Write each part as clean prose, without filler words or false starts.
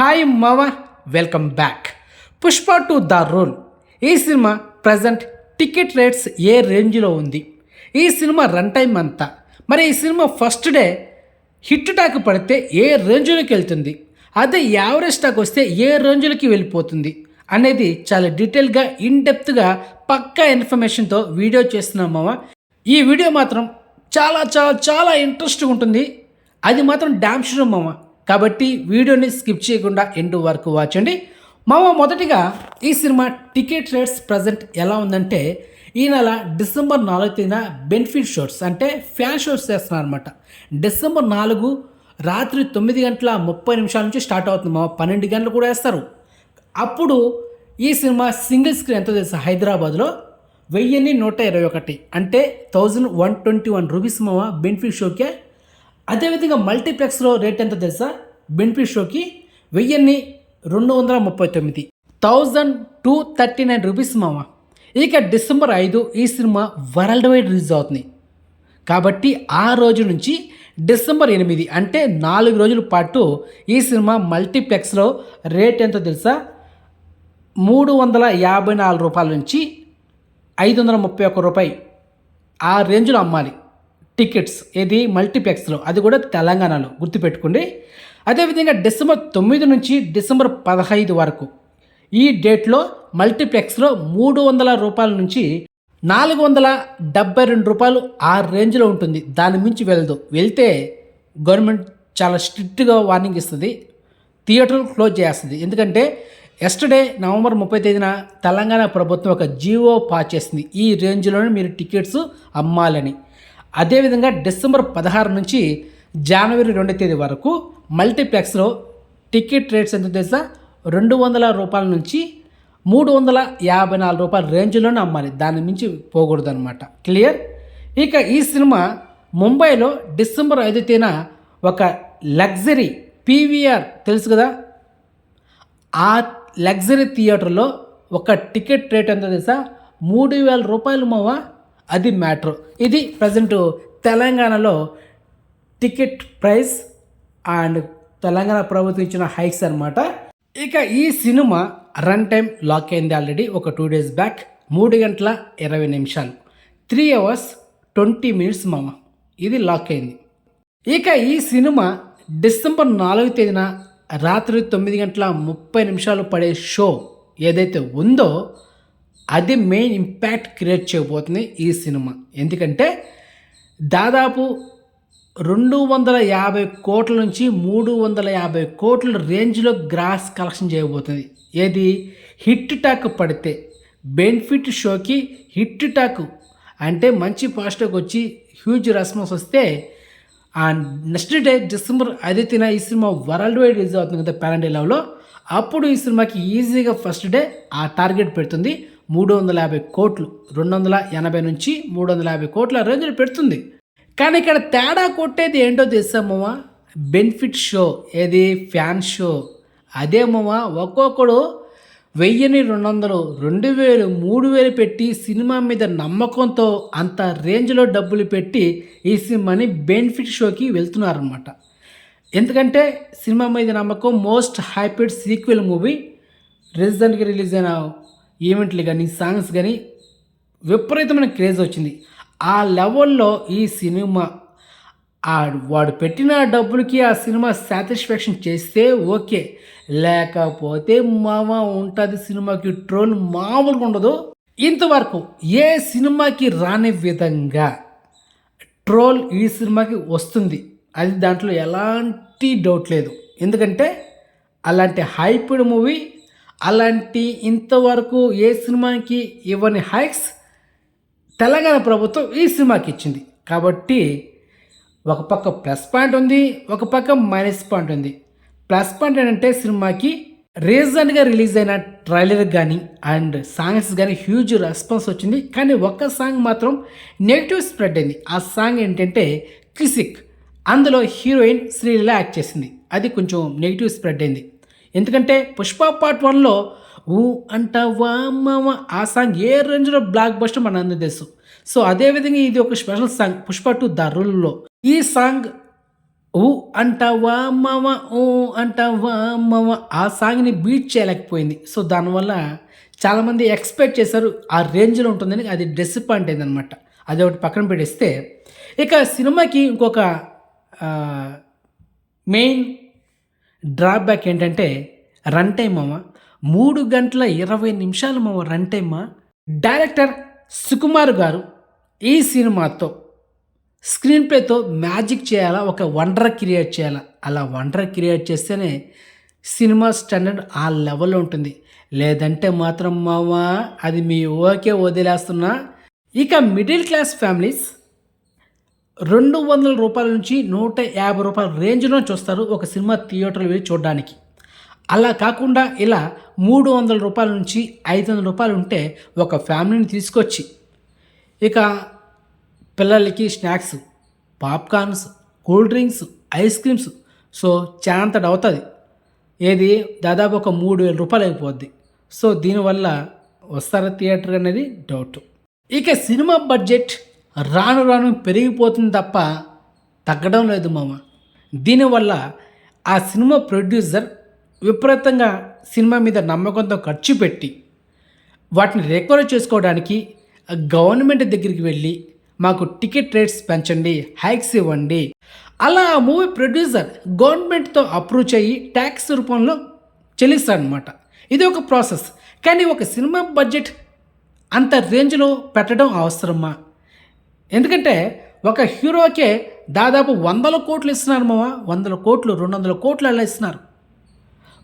Hi మామ, welcome back. Pushpa to the rule. ఈ cinema present ticket rates ఏ రేంజ్లో ఉంది, ఈ సినిమా రన్ టైం అంతా, మరి ఈ cinema first day hit talk పడితే ఏ రేంజ్లోకి వెళ్తుంది, అదే యావరేజ్ టాక్ వస్తే ఏ రేంజ్లోకి వెళ్ళిపోతుంది అనేది చాలా డీటెయిల్గా ఇన్డెప్త్గా పక్కా ఇన్ఫర్మేషన్తో వీడియో చేస్తున్నాం మామ. ఈ వీడియో మాత్రం చాలా చాలా చాలా ఇంట్రెస్ట్గా ఉంటుంది, అది మాత్రం డ్యామ్ షూర్ మామ. కాబట్టి వీడియోని స్కిప్ చేయకుండా ఎండ్ వరకు వాచండి మామ. మొదటిగా ఈ సినిమా టికెట్ రేట్స్ ప్రజెంట్ ఎలా ఉందంటే, ఈ నెల డిసెంబర్ 4న బెనిఫిట్ షోస్ అంటే ఫ్యాన్ షోస్ చేస్తున్నారు అనమాట. డిసెంబర్ 4 రాత్రి 9:30 నుంచి స్టార్ట్ అవుతుంది మామ. 12 గంటలు కూడా వేస్తారు. అప్పుడు ఈ సినిమా సింగిల్ స్క్రీన్ ఎంతో తెలుసా, హైదరాబాద్లో 1121 అంటే 1121 రూపీస్ మామ బెనిఫిట్ షోకే. అదేవిధంగా మల్టీప్లెక్స్లో రేట్ ఎంత తెలుసా, బెనిఫిట్ షోకి 1239 1239 రూపీస్ మామ. ఇక డిసెంబర్ 5 ఈ సినిమా వరల్డ్ వైడ్ రిలీజ్ అవుతుంది. కాబట్టి ఆ రోజు నుంచి డిసెంబర్ 8 అంటే 4 రోజుల పాటు ఈ సినిమా మల్టీప్లెక్స్లో రేట్ ఎంతో తెలుసా, 354 రూపాయల నుంచి 531 రూపాయి ఆ రేంజ్లో అమ్మాలి టికెట్స్. ఏది మల్టీప్లెక్స్లో, అది కూడా తెలంగాణలో, గుర్తుపెట్టుకోండి. అదేవిధంగా డిసెంబర్ 9 నుంచి డిసెంబర్ 15 వరకు ఈ డేట్లో మల్టీప్లెక్స్లో 300 రూపాయల నుంచి 472 రూపాయలు ఆ రేంజ్లో ఉంటుంది. దాని మించి వెళ్తే గవర్నమెంట్ చాలా స్ట్రిక్ట్గా వార్నింగ్ ఇస్తుంది, థియేటర్ క్లోజ్ చేస్తుంది. ఎందుకంటే ఎస్టర్డే నవంబర్ 30 తెలంగాణ ప్రభుత్వం ఒక జీవో పాస్ చేసింది, ఈ రేంజ్లోనే మీరు టికెట్స్ అమ్మాలని. అదేవిధంగా డిసెంబర్ 16 నుంచి జనవరి 2 వరకు మల్టీప్లెక్స్లో టికెట్ రేట్స్ ఎంత తెలుసా, 200 రూపాయల నుంచి 354 రూపాయల రేంజ్లోనే అమ్మాలి, దాని మించి పోకూడదు అనమాట. క్లియర్. ఇక ఈ సినిమా ముంబైలో డిసెంబర్ 5 ఒక లగ్జరీ పీవీఆర్ తెలుసు కదా, ఆ లగ్జరీ థియేటర్లో ఒక టికెట్ రేట్ ఎంత తెలుసా, 3000 రూపాయలు మావా. అది మ్యాటర్. ఇది ప్రజెంట్ తెలంగాణలో టికెట్ ప్రైస్ అండ్ తెలంగాణ ప్రభుత్వం ఇచ్చిన హైక్స్ అనమాట. ఇక ఈ సినిమా రన్ టైం లాక్ అయింది ఆల్రెడీ ఒక 2 days బ్యాక్. 3:20 3 hours 20 minutes మామ, ఇది లాక్ అయింది. ఇక ఈ సినిమా డిసెంబర్ 4 రాత్రి 9:30 పడే షో ఏదైతే ఉందో అది మెయిన్ ఇంపాక్ట్ క్రియేట్ చేయబోతుంది ఈ సినిమా. ఎందుకంటే దాదాపు 250 కోట్ల నుంచి 350 కోట్ల రేంజ్లో గ్రాస్ కలెక్షన్ చేయబోతుంది. ఏది హిట్ టాక్ పడితే, బెనిఫిట్ షోకి హిట్ టాక్ అంటే మంచి పాజిటివ్ వచ్చి హ్యూజ్ రెస్పాన్స్ వస్తే, అండ్ నెక్స్ట్ డే డిసెంబర్ 5 ఈ సినిమా వరల్డ్ వైడ్ రిలీజ్ అవుతుంది కదా పాన్ ఇండియా లెవెల్లో. అప్పుడు ఈ సినిమాకి ఈజీగా ఫస్ట్ డే ఆ టార్గెట్ పెడుతుంది 350 కోట్లు, 280 నుంచి 350 కోట్ల రేంజ్లో పెడుతుంది. కానీ ఇక్కడ తేడా కొట్టేది ఏంటో తెలుసామమ్మా, బెనిఫిట్ షో ఏది ఫ్యాన్ షో. అదేమమ్మా ఒక్కొక్కడు 1000, 200, 2000, 3000 పెట్టి సినిమా మీద నమ్మకంతో అంత రేంజ్లో డబ్బులు పెట్టి ఈ సినిమాని బెనిఫిట్ షోకి వెళ్తున్నారనమాట. ఎందుకంటే సినిమా మీద నమ్మకం. మోస్ట్ హైపెడ్ సీక్వెల్ మూవీ, రీసెంట్గా రిలీజ్ అయిన ఈవెంట్లు కానీ సాంగ్స్ కానీ విపరీతమైన క్రేజ్ వచ్చింది. ఆ లెవెల్లో ఈ సినిమా వాడు పెట్టిన డబ్బులకి ఆ సినిమా సాటిస్ఫాక్షన్ చేస్తే ఓకే, లేకపోతే మామ ఉంటుంది సినిమాకి ట్రోల్ మామూలుగా ఉండదు. ఇంతవరకు ఏ సినిమాకి రాని విధంగా ట్రోల్ ఈ సినిమాకి వస్తుంది, అది దాంట్లో ఎలాంటి డౌట్ లేదు. ఎందుకంటే అలాంటి హైప్డ్ మూవీ, అలాంటి ఇంతవరకు ఏ సినిమాకి ఇవ్వని హైక్స్ తెలంగాణ ప్రభుత్వం ఈ సినిమాకి ఇచ్చింది. కాబట్టి ఒక పక్క ప్లస్ పాయింట్ ఉంది, ఒక పక్క మైనస్ పాయింట్ ఉంది. ప్లస్ పాయింట్ ఏంటంటే సినిమాకి రీసెంట్గా రిలీజ్ అయిన ట్రైలర్ కానీ అండ్ సాంగ్స్ కానీ హ్యూజ్ రెస్పాన్స్ వచ్చింది. కానీ ఒక్క సాంగ్ మాత్రం నెగిటివ్ స్ప్రెడ్ అయింది. ఆ సాంగ్ ఏంటంటే క్లిసిక్, అందులో హీరోయిన్ శ్రీలీల యాక్ట్ చేసింది. అది కొంచెం నెగిటివ్ స్ప్రెడ్ అయింది. ఎందుకంటే పుష్ప పార్ట్ 1లో ఊ అంటావా మామ ఆ సాంగ్ ఏ రేంజ్లో బ్లాక్ బస్టర్ మన అందరూ తెలుసు. సో అదేవిధంగా ఇది ఒక స్పెషల్ సాంగ్ పుష్ప 2 ద రూల్లో. ఈ సాంగ్ ఊ అంటావా మామ ఊ అంటావా మామ ఆ సాంగ్‌ని బీట్ చేయలేకపోయింది. సో, దానివల్ల చాలామంది ఎక్స్‌పెక్ట్ చేశారు. ఆ రేంజ్‌లో ఉంటుందని అది డిసప్పాయింట్ అయిందనమాట. అదొకటి పక్కన పెట్టేస్తే, ఇక సినిమాకి ఇంకొక ఆహ్, మెయిన్ డ్రాబ్యాక్ ఏంటంటే రన్ టైమ్ మామ. 3 గంటల 20 నిమిషాలు మామ రన్ టైమ్. డైరెక్టర్ సుకుమార్ గారు ఈ సినిమాతో స్క్రీన్ ప్లేతో మ్యాజిక్ చేయాలా, ఒక వండర్ క్రియేట్ చేయాలా. అలా వండర్ క్రియేట్ చేస్తేనే సినిమా స్టాండర్డ్ ఆ లెవెల్‌లో ఉంటుంది. లేదంటే మాత్రం మామ అది మీ ఊహకే వదిలేస్తున్నా. ఇక మిడిల్ క్లాస్ ఫ్యామిలీస్ రూ. 200 నుంచి రూ. 150 రేంజ్‌లో చూస్తారు ఒక సినిమా థియేటర్‌లో వెళ్లి చూడడానికి. అలా కాకుండా ఇలా రూ. 300 నుంచి రూ. 500 ఉంటే ఒక ఫ్యామిలీని తీసుకొచ్చి ఇక పిల్లలకి snacks, popcorns, cool drinks, ice creams so చాంతడవుతది. ఏది దాదాపు ఒక రూ. 3000 అయిపోద్ది. సో దీనివల్ల వస్తారా థియేటర్ అనేది డౌట్. ఇక సినిమా బడ్జెట్ రాను రాను పెరిగిపోతుంది తప్ప తగ్గడం లేదు మామ. దీనివల్ల ఆ సినిమా ప్రొడ్యూసర్ విపరీతంగా సినిమా మీద నమ్మకంతో ఖర్చు పెట్టి వాటిని రికవర్ చేసుకోవడానికి గవర్నమెంట్ దగ్గరికి వెళ్ళి మాకు టికెట్ రేట్స్ పెంచండి, హైక్స్ ఇవ్వండి. అలా ఆ మూవీ ప్రొడ్యూసర్ గవర్నమెంట్‌తో అప్రూవ్ చెయ్యి ట్యాక్స్ రూపంలో చెల్లిస్తాడనమాట. ఇది ఒక ప్రాసెస్. కానీ ఒక సినిమా బడ్జెట్ అంత రేంజ్‌లో పెట్టడం అవసరమా? ఎందుకంటే ఒక హీరోకే దాదాపు వందల కోట్లు ఇస్తున్నారు మామ. వందల కోట్లు, 200 కోట్లు అలా ఇస్తున్నారు.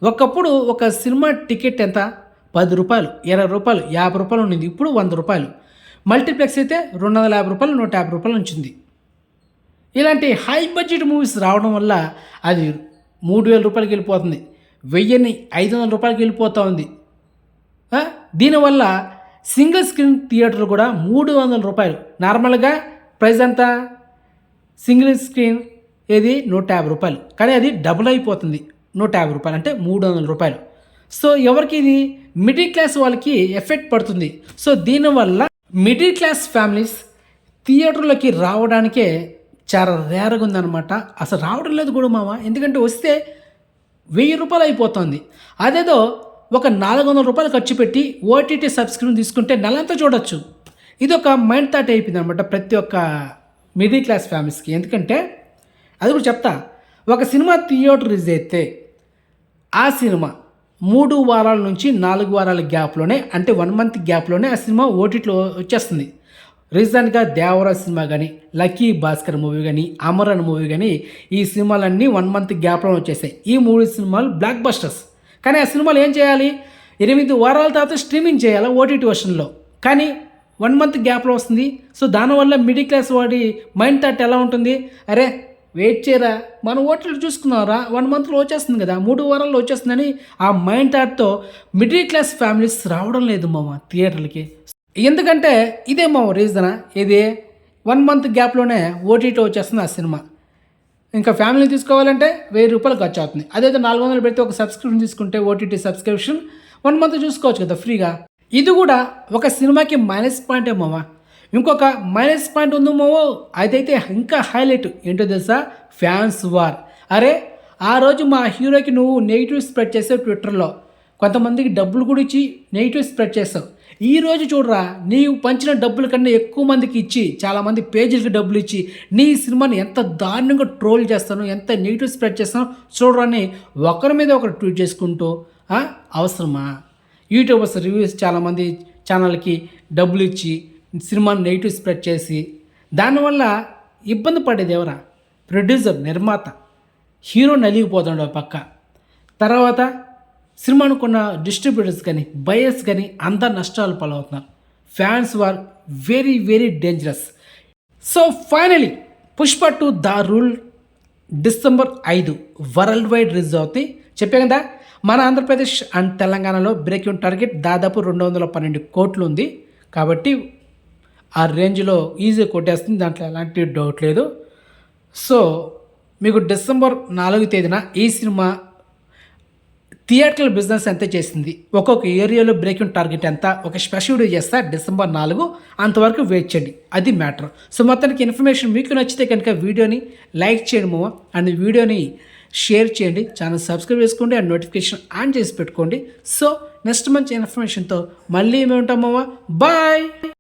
ఒకప్పుడు ఒక సినిమా టికెట్ ఎంత? రూ. 10, రూ. 20, రూ. 50 ఉండింది. ఇప్పుడు రూ. 100. మల్టీప్లెక్స్ అయితే రూ. 250, రూ. 150 ఉంచింది. ఇలాంటి హై బడ్జెట్ మూవీస్ రావడం వల్ల అది రూ. 3000కి వెళ్ళిపోతుంది. 1000ని రూ. 500కి వెళ్ళిపోతూ ఉంది. దీనివల్ల సింగిల్ స్క్రీన్ థియేటర్లు కూడా రూ. 300. నార్మల్గా ప్రైస్ ఎంత? సింగిల్ స్క్రీన్ ఏది రూ. 150. కానీ అది డబుల్ అయిపోతుంది. రూ. 150 అంటే రూ. 300. సో ఎవరికి ఇది? మిడిల్ క్లాస్ వాళ్ళకి ఎఫెక్ట్ పడుతుంది. సో దీనివల్ల మిడిల్ క్లాస్ ఫ్యామిలీస్ థియేటర్లోకి రావడానికే చాలా రేర్గా ఉందన్నమాట. అసలు రావడం లేదు కూడా మామ. ఎందుకంటే వస్తే రూ. 1000 అయిపోతుంది. అదేదో ఒక రూ. 400 ఖర్చు పెట్టి ఓటీటీ సబ్స్క్రిప్షన్ తీసుకుంటే నెలంతా చూడొచ్చు. ఇది ఒక మైండ్ థాట్ అయిపోయింది అనమాట ప్రతి ఒక్క మిడిల్ క్లాస్ ఫ్యామిలీస్కి. ఎందుకంటే అది కూడా చెప్తా, ఒక సినిమా థియేటర్ రిలీజ్ అయితే ఆ సినిమా 3 వారాల నుంచి 4 వారాల గ్యాప్లోనే, అంటే 1 మంత్ గ్యాప్లోనే ఆ సినిమా ఓటీటీలో వచ్చేస్తుంది. రీసెంట్గా దేవరా సినిమా కానీ, లక్కీ భాస్కర్ మూవీ కానీ, అమరన్ మూవీ కానీ ఈ సినిమాలన్నీ 1 మంత్ గ్యాప్లో వచ్చేసాయి. ఈ 3 సినిమాలు బ్లాక్ బస్టర్స్. కానీ ఆ సినిమాలు ఏం చేయాలి? 8 వారాల తర్వాత స్ట్రీమింగ్ చేయాలి ఓటీటీ వర్షన్లో. కానీ 1 మంత్ గ్యాప్లో వస్తుంది. సో దానివల్ల మిడిల్ క్లాస్ వాడి మైండ్ థాట్ ఎలా ఉంటుంది? అరే వెయిట్ చేయరా, మనం ఓటీటీ చూసుకున్నారా, 1 మంత్లో వచ్చేస్తుంది కదా, 3 వారాల్లో వచ్చేస్తుందని ఆ మైండ్ థాట్తో మిడిల్ క్లాస్ ఫ్యామిలీస్ రావడం లేదు మామ థియేటర్లకి. ఎందుకంటే ఇదే మామ రీజనా. ఇది 1 మంత్ గ్యాప్లోనే ఓటీటీ వచ్చేస్తుంది ఆ సినిమా. ఇంకా ఫ్యామిలీ తీసుకోవాలంటే రూ. 1000 ఖర్చు అవుతుంది. అదైతే 400 పెడితే ఒక సబ్స్క్రిప్షన్ తీసుకుంటే ఓటీటీ సబ్స్క్రిప్షన్ 1 మంత్ చూసుకోవచ్చు కదా ఫ్రీగా. ఇది కూడా ఒక సినిమాకి మైనస్ పాయింటే మామ. ఇంకొక మైనస్ పాయింట్ ఉంది మావో, అదైతే ఇంకా హైలైట్. ఏంటో తెలుసా? Fans war. అరే ఆ రోజు మా హీరోకి నువ్వు నెగిటివ్ స్ప్రెడ్ చేసావు ట్విట్టర్లో, కొంతమందికి డబ్బులు కూడా ఇచ్చి నెగిటివ్ స్ప్రెడ్ చేస్తావు. ఈరోజు చూడరా, నీవు పంచిన డబ్బుల కన్నా ఎక్కువ మందికి ఇచ్చి, చాలామంది పేజీలకి డబ్బులు ఇచ్చి నీ సినిమాని ఎంత దారుణంగా ట్రోల్ చేస్తాను, ఎంత నెగిటివ్ స్ప్రెడ్ చేస్తాను చూడరని ఒకరి మీద ఒకరు ట్వీట్ చేసుకుంటూ అవసరమా? యూట్యూబర్స్ రివ్యూస్ చాలామంది ఛానల్కి డబ్బులు ఇచ్చి సినిమాని నెగిటివ్ స్ప్రెడ్ చేసి దానివల్ల ఇబ్బంది పడేది ఎవరా? ప్రొడ్యూసర్, నిర్మాత. హీరో నలిగిపోతాడు పక్క. తర్వాత సినిమాను కొన్న డిస్ట్రిబ్యూటర్స్ కానీ, బయర్స్ కానీ అందరు నష్టాలు పాలవుతున్నారు. Fans war very very dangerous. So finally Pushpa 2 the rule December 5 world wide release అవుతాయి. చెప్పే కదా, మన ఆంధ్రప్రదేశ్ అండ్ తెలంగాణలో బ్రేక్ టార్గెట్ దాదాపు 212 కోట్లు ఉంది. కాబట్టి ఆ రేంజ్లో ఈజీ కొట్టేస్తుంది, దాంట్లో ఎలాంటి డౌట్ లేదు. సో మీకు డిసెంబర్ 4వ తేదీన ఈ సినిమా థియేటర్ల బిజినెస్ ఎంత చేసింది, ఒక్కొక్క ఏరియాలో బ్రేకింగ్ టార్గెట్ ఎంత, ఒక స్పెషల్ వీడియో చేస్తా December 4, అంతవరకు వెయిట్ చేయండి. అది మ్యాటర్. సో మొత్తానికి ఇన్ఫర్మేషన్ మీకు నచ్చితే కనుక వీడియోని లైక్ చేయండి మామ, అండ్ వీడియోని షేర్ చేయండి, ఛానల్ సబ్స్క్రైబ్ చేసుకోండి, అండ్ నోటిఫికేషన్ ఆన్ చేసి పెట్టుకోండి. సో నెక్స్ట్ మంచి ఇన్ఫర్మేషన్తో మళ్ళీ మేము ఉంటాం మామ. బాయ్.